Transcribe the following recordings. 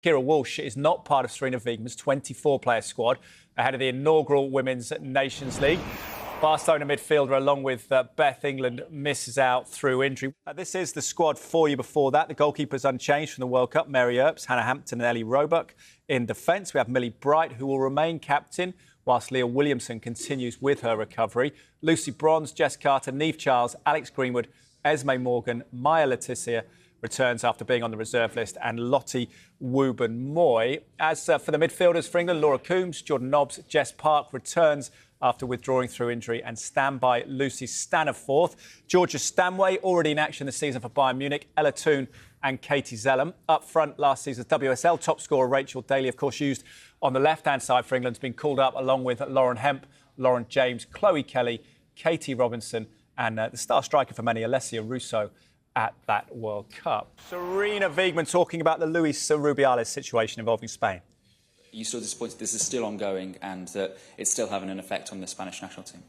Keira Walsh is not part of Sarina Wiegman's 24-player squad ahead of the inaugural Women's Nations League. Barcelona midfielder, along with Beth England, misses out through injury. This is the squad for you before that. The goalkeepers unchanged from the World Cup. Mary Earps, Hannah Hampton and Ellie Roebuck. In defence, we have Millie Bright, who will remain captain, whilst Leah Williamson continues with her recovery. Lucy Bronze, Jess Carter, Niamh Charles, Alex Greenwood, Esme Morgan, Maya Letizia returns after being on the reserve list, and Lotte Wubben-Moy. As for the midfielders for England, Laura Coombs, Jordan Nobbs, Jess Park returns after withdrawing through injury, and standby Lucy Staniforth. Georgia Stanway already in action this season for Bayern Munich, Ella Toone and Katie Zellum. Up front, last season's WSL top scorer Rachel Daly, of course, used on the left-hand side for England, has been called up along with Lauren Hemp, Lauren James, Chloe Kelly, Katie Robinson and the star striker for many, Alessia Russo, at that World Cup. Sarina Wiegman talking about the Luis Rubiales situation involving Spain. Are you still disappointed this is still ongoing and that it's still having an effect on the Spanish national team?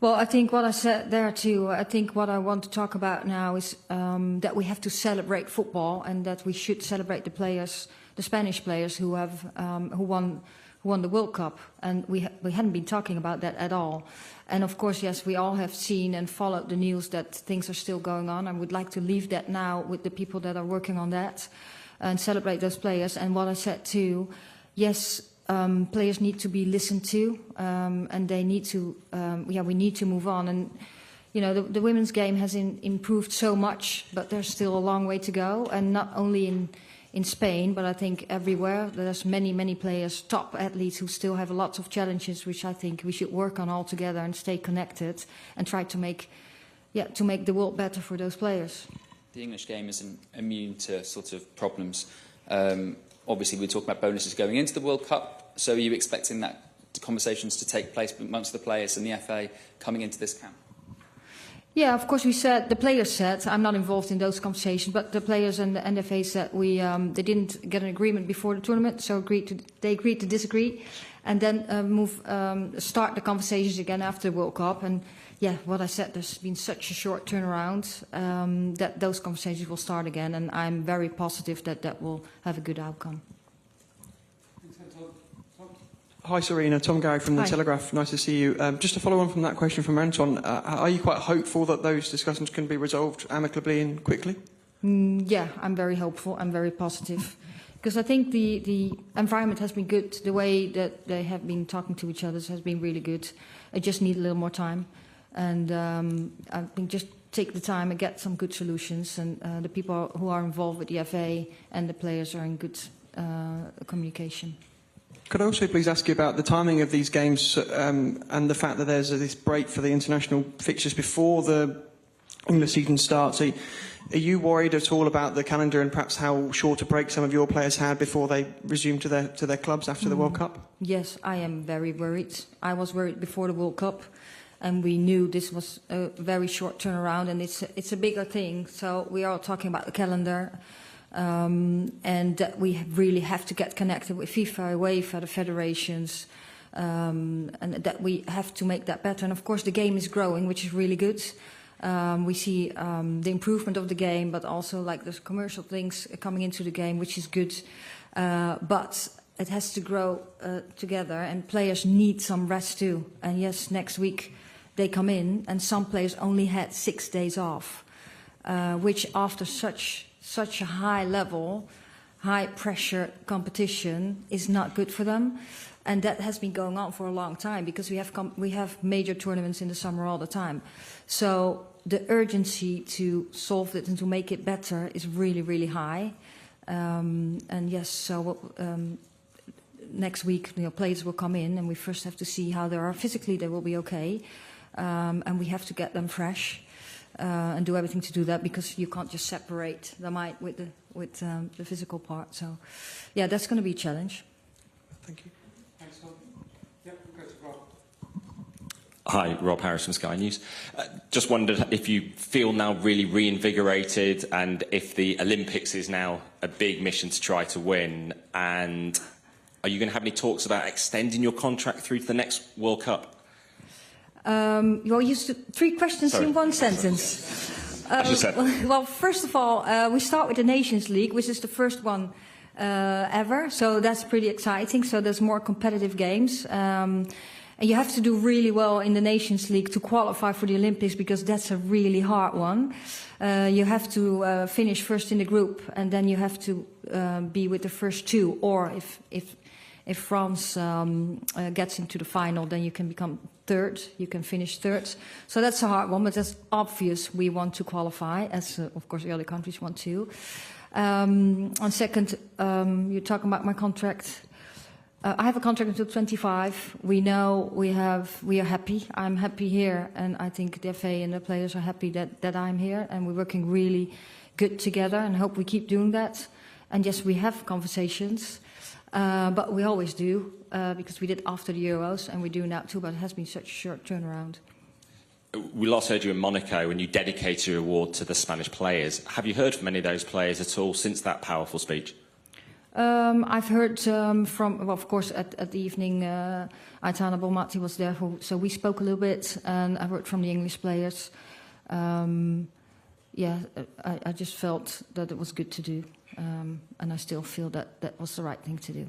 Well, I think what I said there too, I think what I want to talk about now is that we have to celebrate football and that we should celebrate the players, the Spanish players who won the World Cup, and we hadn't been talking about that at all. And of course, yes, we all have seen and followed the news that things are still going on. I would like to leave that now with the people that are working on that and celebrate those players. And what I said too, yes, players need to be listened to, and they need to, we need to move on. And you know, the women's game has improved so much, but there's still a long way to go, and not only in Spain, but I think everywhere. There's many players, top athletes, who still have lots of challenges, which I think we should work on all together and stay connected and try to make the world better for those players. The English game isn't immune to sort of problems. Obviously, we're talking about bonuses going into the World Cup, so are you expecting that conversations to take place amongst the players and the FA coming into this camp? Yeah, of course, the players said, I'm not involved in those conversations, but the players and the NFA said they didn't get an agreement before the tournament, so they agreed to disagree, and then start the conversations again after the World Cup. And yeah, what I said, there's been such a short turnaround that those conversations will start again, and I'm very positive that will have a good outcome. Hi Sarina, Tom Gary from The Telegraph. Nice to see you. Just to follow on from that question from Anton, are you quite hopeful that those discussions can be resolved amicably and quickly? Yeah, I'm very hopeful. I'm very positive. Because I think the environment has been good. The way that they have been talking to each other has been really good. I just need a little more time. And I think just take the time and get some good solutions. And the people who are involved with the FA and the players are in good communication. Could I also please ask you about the timing of these games and the fact that there's this break for the international fixtures before the English season starts? Are you worried at all about the calendar and perhaps how short a break some of your players had before they resumed to their clubs after the World Cup? Yes, I am very worried. I was worried before the World Cup, and we knew this was a very short turnaround, and it's a bigger thing. So we are talking about the calendar. And that we really have to get connected with FIFA, UEFA, the federations, and that we have to make that better. And of course the game is growing, which is really good. We see the improvement of the game, but also like there's commercial things coming into the game, which is good. But it has to grow together, and players need some rest too. And yes, next week they come in, and some players only had 6 days off, which after such a high level, high pressure competition is not good for them, and that has been going on for a long time because we have major tournaments in the summer all the time. So the urgency to solve it and to make it better is really high. And yes, so next week players will come in, and we first have to see how they are physically. They will be okay, and we have to get them fresh. And do everything to do that, because you can't just separate the mind with the physical part. So, yeah, that's going to be a challenge. Thank you. Thanks, Tom. Yep, we'll go to Rob. Hi, Rob Harris from Sky News. Just wondered if you feel now really reinvigorated, and if the Olympics is now a big mission to try to win, and are you going to have any talks about extending your contract through to the next World Cup? You used 3 questions in one sentence. Well, first of all, we start with the Nations League, which is the first one ever. So that's pretty exciting. So there's more competitive games. And you have to do really well in the Nations League to qualify for the Olympics, because that's a really hard one. You have to finish first in the group, and then you have to be with the first two. Or if France gets into the final, then you can become third. You can finish third. So that's a hard one, but that's obvious. We want to qualify, as of course the other countries want to. And second, you're talking about my contract. I have a contract until 25. We know we are happy. I'm happy here, and I think the FA and the players are happy that I'm here, and we're working really good together, and hope we keep doing that. And yes, we have conversations, but we always do, because we did after the Euros, and we do now too, but it has been such a short turnaround. We last heard you in Monaco, and you dedicated your award to the Spanish players. Have you heard from any of those players at all since that powerful speech? I've heard from, well, of course, at the evening, Aitana Bonmati was there, so we spoke a little bit, and I heard from the English players. Yeah, I just felt that it was good to do, and I still feel that was the right thing to do.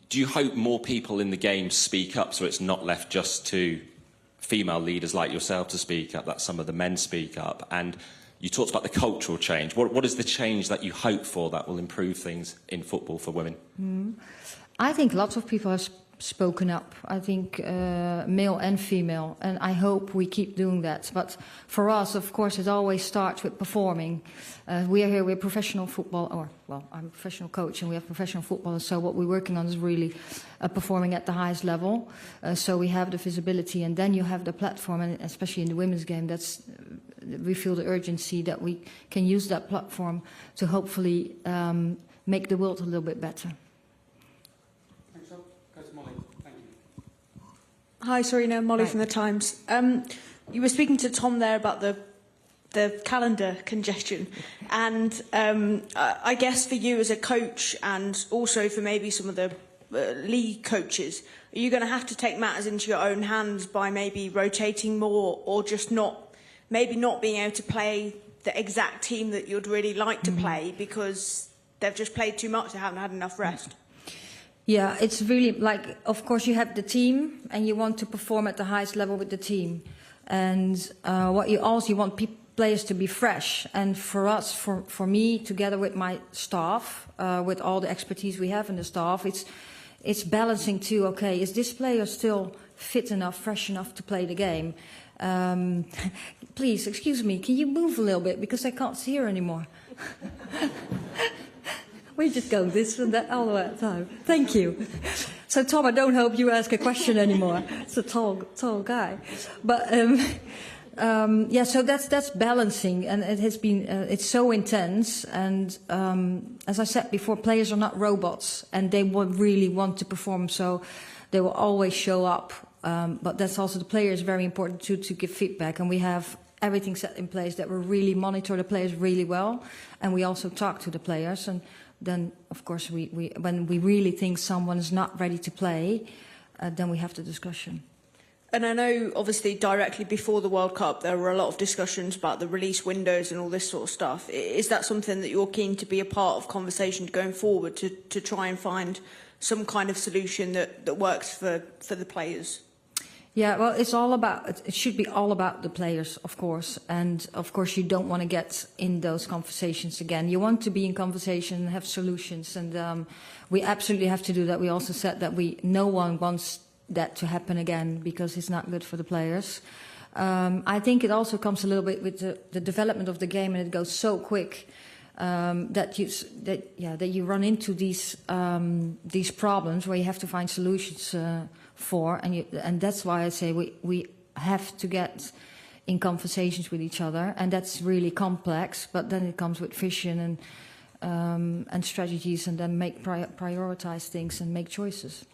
Do you hope more people in the game speak up, so it's not left just to female leaders like yourself to speak up, that some of the men speak up? And you talked about the cultural change. What is the change that you hope for that will improve things in football for women? I think lots of people have spoken up. I think male and female, and I hope we keep doing that. But for us, of course, it always starts with performing. We are here, we're professional football, or, well, I'm a professional coach and we have professional footballers, so what we're working on is really performing at the highest level. So we have the visibility, and then you have the platform, and especially in the women's game, we feel the urgency that we can use that platform to hopefully make the world a little bit better. Thanks, Rob. Go to Molly. Thank you. Hi, Sarina, Molly Hi. from The Times. You were speaking to Tom there about the calendar congestion, and I guess for you as a coach, and also for maybe some of the league coaches, are you going to have to take matters into your own hands by maybe rotating more, or just maybe not being able to play the exact team that you'd really like to play because they've just played too much, they haven't had enough rest? Yeah, it's really like, of course, you have the team and you want to perform at the highest level with the team. And what you also want players to be fresh. And for us, for me, together with my staff, with all the expertise we have in the staff, it's balancing too. Okay, is this player still fit enough, fresh enough to play the game? Please, excuse me, can you move a little bit because I can't see her anymore? We just go this and that all the time. Thank you. So Tom, I don't hope you ask a question anymore. It's a tall guy. But yeah, so that's balancing, and it has been it's so intense. And as I said before, players are not robots, and they really want to perform. So they will always show up. But that's also, the player is very important to give feedback, and we have everything set in place that we really monitor the players really well, and we also talk to the players. And then, of course, when we really think someone is not ready to play, then we have the discussion. And I know, obviously, directly before the World Cup, there were a lot of discussions about the release windows and all this sort of stuff. Is that something that you're keen to be a part of conversation going forward, to try and find some kind of solution that works for the players? Yeah, well, it should be all about the players, of course. And, of course, you don't want to get in those conversations again. You want to be in conversation and have solutions. And we absolutely have to do that. We also said that no one wants that to happen again because it's not good for the players. I think it also comes a little bit with the development of the game, and it goes so quick that you run into these problems where you have to find solutions for, and that's why I say we have to get in conversations with each other, and that's really complex. But then it comes with vision and strategies, and then prioritize things and make choices.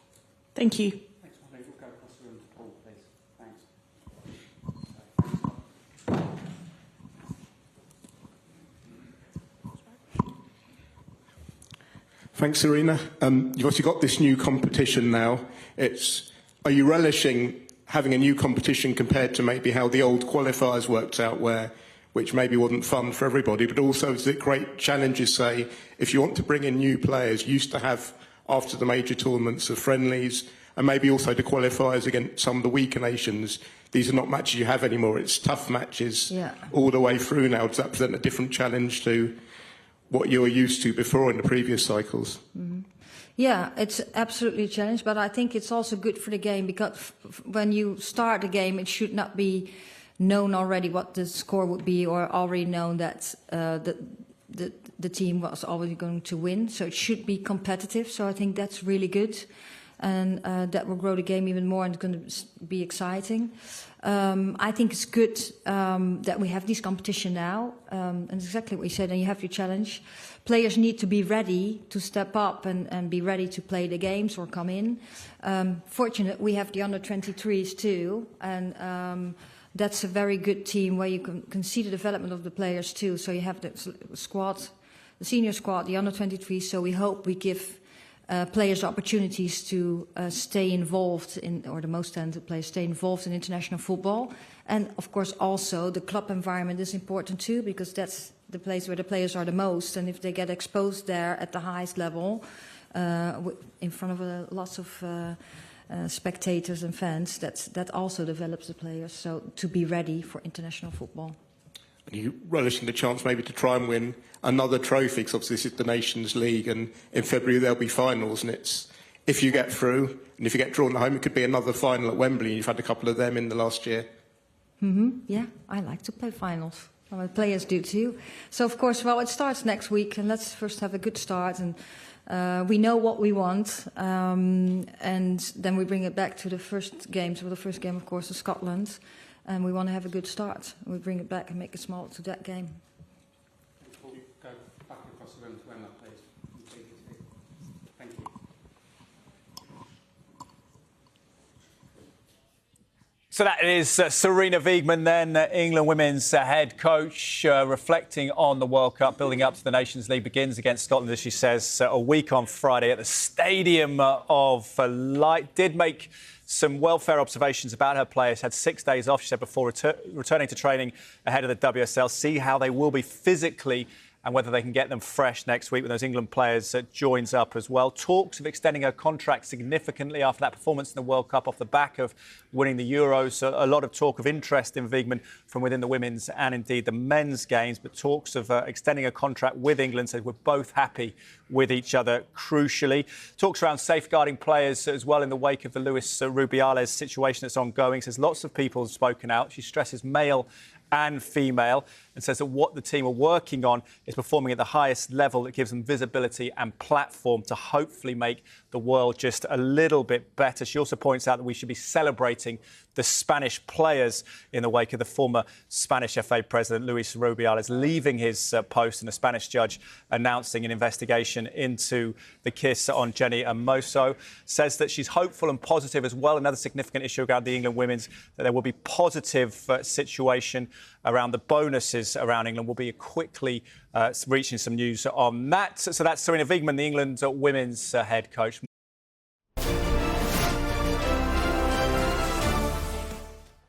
Thank you. Thanks, Molly. We'll go across the room to Paul, please. Thanks. Thanks, Sarina. You've obviously got this new competition now. Are you relishing having a new competition compared to maybe how the old qualifiers worked out, where which maybe wasn't fun for everybody, but also it's a great challenges, say, if you want to bring in new players, you used to have, after the major tournaments, of friendlies, and maybe also the qualifiers against some of the weaker nations. These are not matches you have anymore. It's tough matches all the way through now. Does that present a different challenge to what you were used to before in the previous cycles? Mm-hmm. Yeah, it's absolutely a challenge, but I think it's also good for the game because when you start the game, it should not be known already what the score would be or already known that the team was already going to win. So it should be competitive. So I think that's really good. And that will grow the game even more and it's going to be exciting. I think it's good that we have this competition now. And exactly what you said, and you have your challenge. Players need to be ready to step up and be ready to play the games or come in. Fortunately, we have the under-23s too. And that's a very good team where you can see the development of the players too. So you have the squad, the senior squad, the under-23s. So we hope we give players opportunities to stay involved in, or the most talented players stay involved in international football. And of course also the club environment is important too, because that's the place where the players are the most. And if they get exposed there at the highest level, in front of lots of spectators and fans, that also develops the players. So to be ready for international football. Are you relishing the chance maybe to try and win another trophy? Because obviously this is the Nations League, and in February there'll be finals. And it's, if you get through, and if you get drawn at home, it could be another final at Wembley. You've had a couple of them in the last year. Mm-hmm. Yeah, I like to play finals. Well, the players do too. So of course, well, it starts next week, and let's first have a good start. And we know what we want, and then we bring it back to the first game. So the first game, of course, is Scotland. And we want to have a good start. We bring it back and make it small to that game. Before we go back across the room to Emma, please. Thank you. So that is Sarina Wiegman, then England women's head coach, reflecting on the World Cup, building up to the Nations League, begins against Scotland, as she says, a week on Friday at the Stadium of Light. Did make some welfare observations about her players, had 6 days off, she said, before returning to training ahead of the WSL. See how they will be physically and whether they can get them fresh next week when those England players joins up as well. Talks of extending her contract significantly after that performance in the World Cup off the back of winning the Euros. So a lot of talk of interest in Wiegman from within the women's and indeed the men's games, but talks of extending a contract with England, said we're both happy with each other, crucially. Talks around safeguarding players as well in the wake of the Rubiales situation that's ongoing. Says lots of people have spoken out. She stresses male and female, and says that what the team are working on is performing at the highest level that gives them visibility and platform to hopefully make the world just a little bit better. She also points out that we should be celebrating the Spanish players in the wake of the former Spanish FA president, Luis Rubiales, leaving his post, and a Spanish judge announcing an investigation into the kiss on Jenny Hermoso. Says that she's hopeful and positive as well. Another significant issue around the England women's, that there will be positive situation around the bonuses around England. We'll be quickly reaching some news on that. So that's Sarina Wiegman, the England women's head coach.